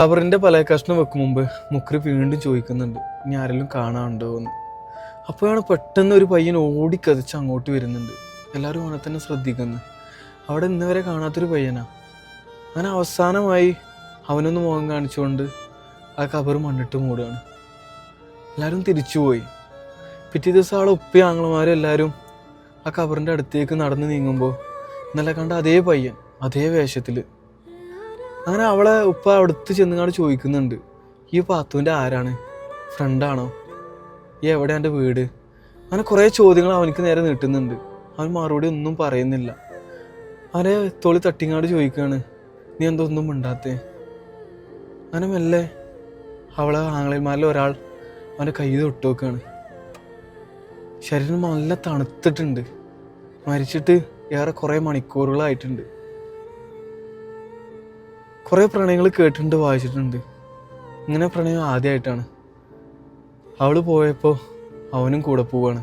ഖബറിന്റെ പല കഷ്ണം വെക്കും മുമ്പ് മുക്രി വീണ്ടും ചോദിക്കുന്നുണ്ട്, ഇനി ആരെങ്കിലും കാണാനുണ്ടോ എന്ന്. അപ്പോഴാണ് പെട്ടെന്ന് ഒരു പയ്യൻ ഓടിക്കതിച്ച് അങ്ങോട്ട് വരുന്നുണ്ട്. എല്ലാവരും അവനെ തന്നെ ശ്രദ്ധിക്കുന്നു. അവിടെ ഇന്ന് വരെ കാണാത്തൊരു പയ്യനാ. അങ്ങനെ അവസാനമായി അവനൊന്ന് മുഖം കാണിച്ചുകൊണ്ട് ആ ഖബർ മണ്ണിട്ട് മൂടുകയാണ്. എല്ലാവരും തിരിച്ചുപോയി. പിറ്റേ ദിവസം ആളെ ഉപ്പി ആങ്ങളമാരും എല്ലാവരും ആ ഖബറിൻ്റെ അടുത്തേക്ക് നടന്ന് നീങ്ങുമ്പോൾ ഇന്നലെ കണ്ട അതേ പയ്യൻ അതേ വേഷത്തിൽ. അങ്ങനെ അവളെ ഉപ്പ അടുത്ത് ചെന്നുകാണ്ട് ചോദിക്കുന്നുണ്ട്, ഈ പാത്തുവിൻ്റെ ആരാണ്? ഫ്രണ്ടാണോ? ഈ എവിടെ എൻ്റെ വീട്? അങ്ങനെ കുറേ ചോദ്യങ്ങൾ അവനക്ക് നേരെ നീട്ടുന്നുണ്ട്. അവൻ മറുപടി ഒന്നും പറയുന്നില്ല. അവനെ തോളി തട്ടിങ്ങാണ്ട് ചോദിക്കുകയാണ്, നീ എന്തൊന്നും മിണ്ടാത്തേ? അങ്ങനെ മെല്ലെ അവളെ ആങ്ങളന്മാരിൽ ഒരാൾ അവൻ്റെ കൈ തൊട്ട് വെക്കുകയാണ്. ശരീരം നല്ല തണുത്തിട്ടുണ്ട്. മരിച്ചിട്ട് ഏറെ കുറേ മണിക്കൂറുകളായിട്ടുണ്ട്. കുറേ പ്രണയങ്ങൾ കേട്ടിട്ടുണ്ട്, വായിച്ചിട്ടുണ്ട്. ഇങ്ങനെ പ്രണയം ആദ്യമായിട്ടാണ്. അവൾ പോയപ്പോൾ അവനും കൂടെ പോവാണ്.